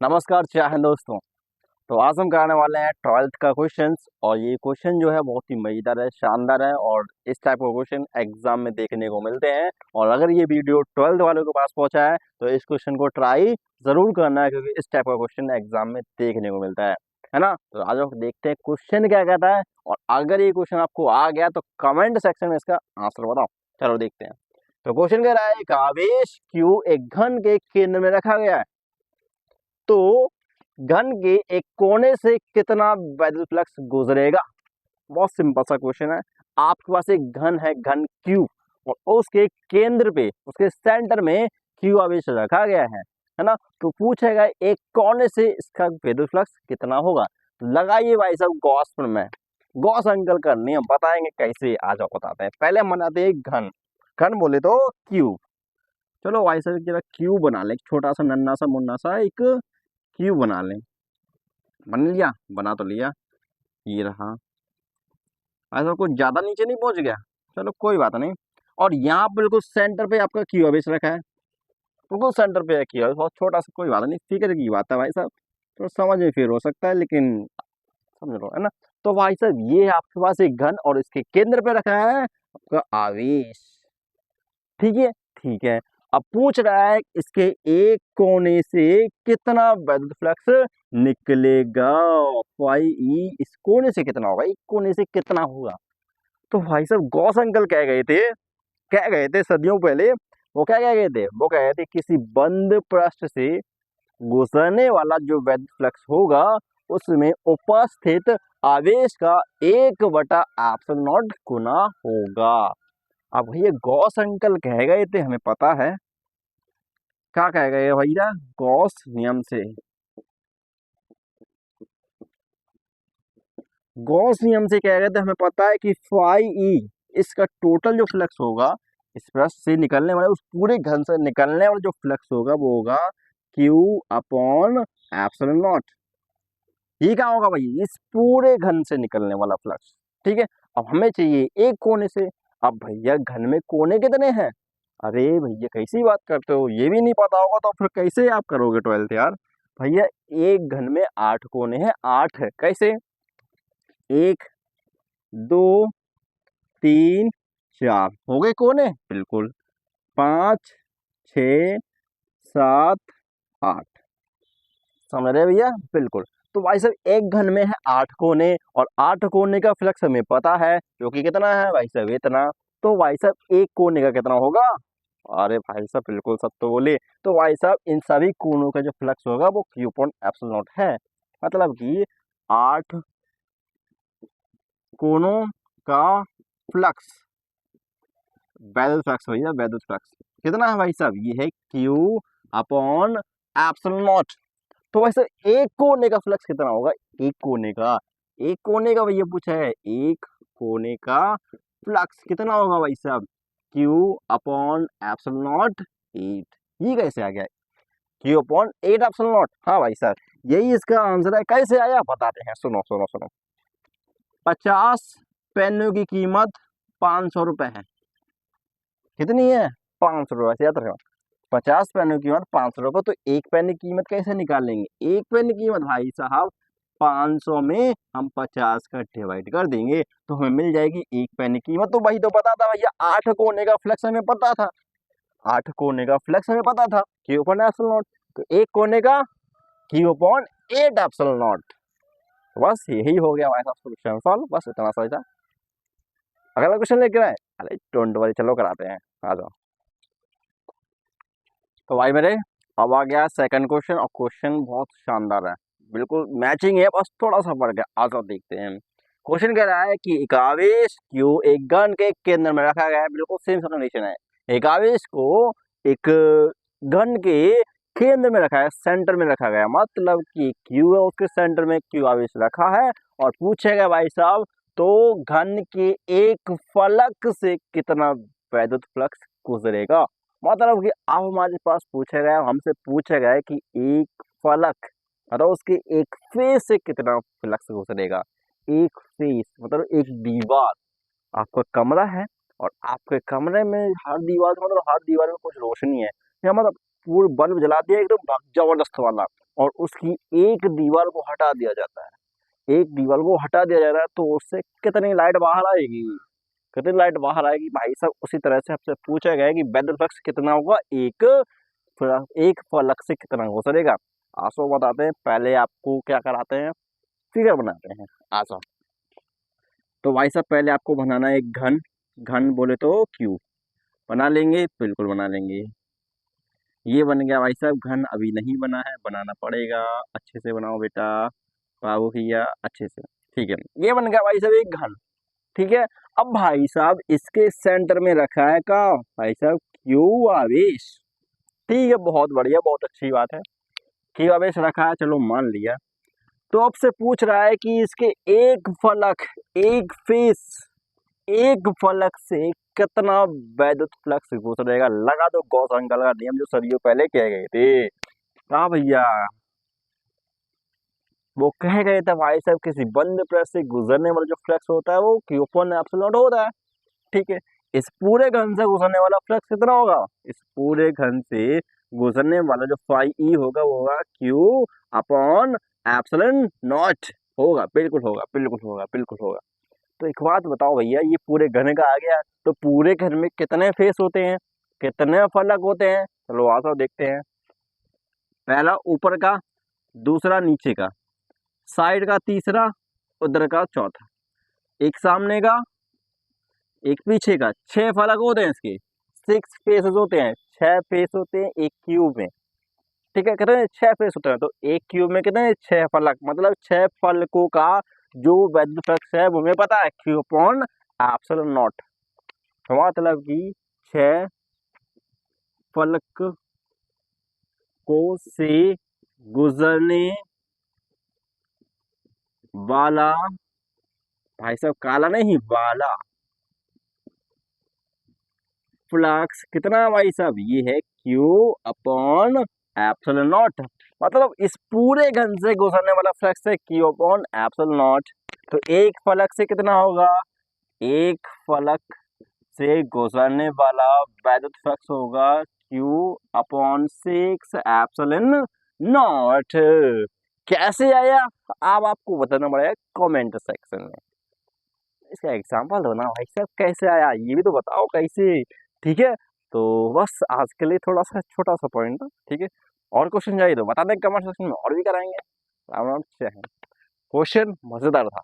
नमस्कार, क्या है दोस्तों। तो आज हम कराने वाले हैं 12th का क्वेश्चंस और ये क्वेश्चन जो है बहुत ही मजेदार है, शानदार है और इस टाइप का क्वेश्चन एग्जाम में देखने को मिलते हैं। और अगर ये वीडियो 12th वालों के पास पहुंचा है तो इस क्वेश्चन को ट्राई जरूर करना है, क्योंकि इस टाइप का क्वेश्चन एग्जाम में देखने को मिलता है ना। तो आज हम देखते हैं क्वेश्चन क्या कहता है, और अगर ये क्वेश्चन आपको आ गया तो कमेंट सेक्शन में इसका आंसर बताओ। चलो देखते हैं। तो क्वेश्चन कह रहा है, एक आवेश Q एक घन के केंद्र में रखा गया है, तो घन के एक कोने से कितना वैद्युत फ्लक्स गुजरेगा। बहुत सिंपल सा क्वेश्चन है। आपके पास एक घन है, घन Q, और उसके केंद्र पे, उसके सेंटर में Q आवेश रखा गया है ना। तो पूछेगा एक कोने से इसका वैद्युत फ्लक्स कितना होगा। तो लगाइए भाई साहब गॉस प्रमेय, गॉस अंकल करनी हम बताएंगे कैसे। आ जाओ बताते हैं। पहले हम बनाते हैं एक घन, घन बोले तो Q। चलो भाई साहब जरा Q बना ले, छोटा सा नन्ना सा मुन्ना सा एक Q बना लें। बन लिया, बना तो लिया, ये रहा। ऐसा कुछ ज्यादा नीचे नहीं पहुंच गया, चलो कोई बात नहीं। और यहाँ बिल्कुल सेंटर पे आपका क्यू अवेश रखा है, बिल्कुल सेंटर पे है क्यू अवेश, बहुत छोटा सा, कोई बात नहीं, फिक्र की बात है भाई साहब। तो समझ में फिर हो सकता है, लेकिन समझ लो है ना। तो भाई साहब ये आपके पास एक घन और इसके केंद्र पे रखा है आपका आवेश, ठीक है। ठीक है, अब पूछ रहा है इसके एक कोने से कितना वैद्युत फ्लक्स निकलेगा। फाई ई, इस कोने से कितना होगा, एक कोने से कितना होगा। तो भाई साहब गॉस अंकल कह गए थे, कह गए थे सदियों पहले, वो क्या कह गए थे, वो कह गए थे किसी बंद पृष्ठ से गुजरने वाला जो वैद्युत फ्लक्स होगा उसमें उपस्थित आवेश का 1/ε0 गुना होगा। अब भैया गॉस अंकल कह गए थे, हमें पता है क्या कह गए भैया, गॉस नियम से, गॉस नियम से कह गए थे, हमें पता है कि फाई ई, इसका टोटल जो फ्लक्स होगा इस पृष्ठ से निकलने वाले, उस पूरे घन से निकलने वाला जो फ्लक्स होगा वो होगा क्यू अपॉन एप्सिलॉन नॉट। ये क्या होगा भाई, इस पूरे घन से निकलने वाला फ्लक्स, ठीक है। अब हमें चाहिए एक कोने से। अब भैया घन में कोने कितने हैं, अरे भैया कैसी बात करते हो, ये भी नहीं पता होगा तो फिर कैसे आप करोगे 12th यार। भैया एक घन में 8 कोने हैं, 8 है, कैसे, 1 2 3 4 हो गए कोने, बिल्कुल, 5 6 7 8, समझ रहे भैया, बिल्कुल। तो भाई साहब एक घन में है 8 कोने, और 8 कोने का फ्लक्स हमें पता है जो कि कितना है भाई साहब, इतना। तो भाई साहब एक कोने का कितना होगा, अरे भाई साहब बिल्कुल सब तो बोले। तो भाई साहब इन सभी कोनों का जो फ्लक्स होगा वो क्यू अपॉन एप्सिलॉन नॉट है, मतलब कि 8 कोनों का फ्लक्स, वैद्युत फ्लक्स भैया, वैद्युत फ्लक्स कितना है भाई साहब, ये है क्यू अपॉन एप्सिलॉन नॉट। तो वैसे एक कोने का फ्लक्स कितना होगा, एक कोने का, एक कोने का भैया पूछा है, एक कोने का फ्लक्स कितना होगा भाई साहब, क्यू अपॉन एप्सिलॉन नॉट 8। ये कैसे आ गया, क्यू अपॉन 8 एप्सिलॉन नॉट, हाँ भाई साहब यही इसका आंसर है। कैसे आया बताते हैं, सुनो सुनो सुनो। 50 पेनों की कीमत 500 रुपए है, कितनी है, 500 रुपए से याद रखो। 50 पेनों की कीमत 500 रुपए, तो एक पेन की कीमत कैसे निकालेंगे, एक पेन की कीमत भाई साहब 500 में हम 50 का डिवाइड कर देंगे तो हमें मिल जाएगी एक पेन की कीमत। तो वही तो पता था भैया, 8 कोने का फ्लक्स हमें पता था, 8 कोने का फ्लक्स हमें पता था, क्यू अपॉन एप्सिलॉन नॉट। तो एक कोने का क्यू अपॉन 8 एप्सिलॉन नॉट। बस यही हो गया हमारे साथ सॉल्यूशन सॉल्व, बस इतना सा था। अगला क्वेश्चन लेके आए, अरे डोंट वरी, चलो कराते हैं, आ जाओ। तो भाई मेरे अब आ गया सेकंड क्वेश्चन, और क्वेश्चन बहुत शानदार है, बिल्कुल मैचिंग है, बस थोड़ा सा फर्क है। आ जाओ देखते हैं। क्वेश्चन कह रहा है कि एक आवेश क्यू एक घन के केंद्र में रखा गया है, बिल्कुल सेम कंडीशन है। एक आवेश को एक घन के केंद्र में रखा है, सेंटर में रखा गया, मतलब कि क्यू है उसके सेंटर में क्यू आवेश रखा है। और पूछेगा भाई साहब तो घन के एक फलक से कितना वैद्युत फ्लक्स गुजरेगा। मतलब कि अब हमारे पास पूछा गया, हमसे पूछा गया है कि एक फलक, मतलब उसके एक फेस से कितना फ्लक्स गुजरेगा। एक फेस मतलब एक दीवार, आपका कमरा है और आपके कमरे में हर दीवार, मतलब हर दीवार में कुछ रोशनी है, या मतलब पूरे बल्ब जला दिया एकदम जबरदस्त वाला, और उसकी एक दीवार को हटा दिया जाता है, एक दीवार को हटा दिया जाता है, तो उससे कितनी लाइट बाहर आएगी, कितनी लाइट बाहर आएगी भाई साहब। उसी तरह से आपसे पूछा गया है कि वैद्युत फ्लक्स कितना होगा, एक फलक से कितना गुजरेगा। आंसू बताते हैं, पहले आपको क्या कराते हैं, फिगर बनाते हैं। आंसू तो भाई साहब पहले आपको बनाना है एक घन, घन बोले तो क्यूब बना लेंगे, बिल्कुल बना लेंगे। ये बन गया भाई साहब घन, अभी नहीं बना है, बनाना पड़ेगा। अच्छे से बनाओ बेटा, बाबू भैया अच्छे से। ठीक है, ये बन गया भाई साहब एक घन। ठीक है, अब भाई साहब इसके सेंटर में रखा है का भाई साहब क्यू आवेश। ठीक है, बहुत बढ़िया, बहुत अच्छी बात है, क्यू आवेश रखा है, चलो मान लिया। तो अब से पूछ रहा है कि इसके एक फलक, एक फेस, एक फलक से कितना वैद्युत फ्लक्स गुजरेगा। लगा दो गॉस अंकल का नियम जो सदियों पहले कह गए थे। कहा भैया, वो कह गए थे भाई साहब किसी बंद प्रेस से गुजरने वाला जो फ्लक्स होता है वो क्यू अपॉन एप्सिलॉन होता है। ठीक है, इस पूरे घन से गुजरने वाला फ्लक्स कितना होगा, इस पूरे घन से गुजरने वाला जो फाई ई होगा वो होगा क्यू अपॉन एप्सिलॉन नॉट। होगा, बिल्कुल होगा, बिल्कुल होगा, बिल्कुल होगा। तो एक बात बताओ भैया, ये पूरे घन का आ गया, तो पूरे घन में कितने फेस होते हैं, कितने फलक होते हैं, चलो आ जाओ देखते हैं। पहला ऊपर का, दूसरा नीचे का, साइड का तीसरा, उधर का चौथा, एक सामने का, एक पीछे का। 6 फलक होते हैं इसके, 6 फेसेस होते हैं, 6 फेस होते हैं एक क्यूब में। ठीक है, कितने 6 फेस होते हैं, तो एक क्यूब में कितने 6 फलक, मतलब 6 फलकों का जो वैद्युत फ्लक्स है वो हमें पता है, क्यू अपॉन एप्सिलॉन नॉट। मतलब कि 6 फलक को से गुजरने वाला, भाई साहब काला नहीं वाला, फ्लक्स कितना भाई साहब, ये है क्यू अपॉन एप्सिलॉन नॉट। मतलब इस पूरे घन से गुजरने वाला फ्लक्स है क्यू अपॉन एप्सिलॉन नॉट। तो एक फलक से कितना होगा, एक फलक से गुजरने वाला वैद्युत फ्लक्स होगा क्यू अपॉन 6 एप्सिलॉन नॉट। कैसे आया, अब आपको बताना पड़ेगा कमेंट सेक्शन में। इसका एग्जांपल दो ना भाई साहब, कैसे आया ये भी तो बताओ कैसे। ठीक है, तो बस आज के लिए थोड़ा सा छोटा सा पॉइंट था। ठीक है, और क्वेश्चन चाहिए तो बता दें कमेंट सेक्शन में, और भी कराएंगे। राम राम, जय हिंद। क्वेश्चन मजेदार था।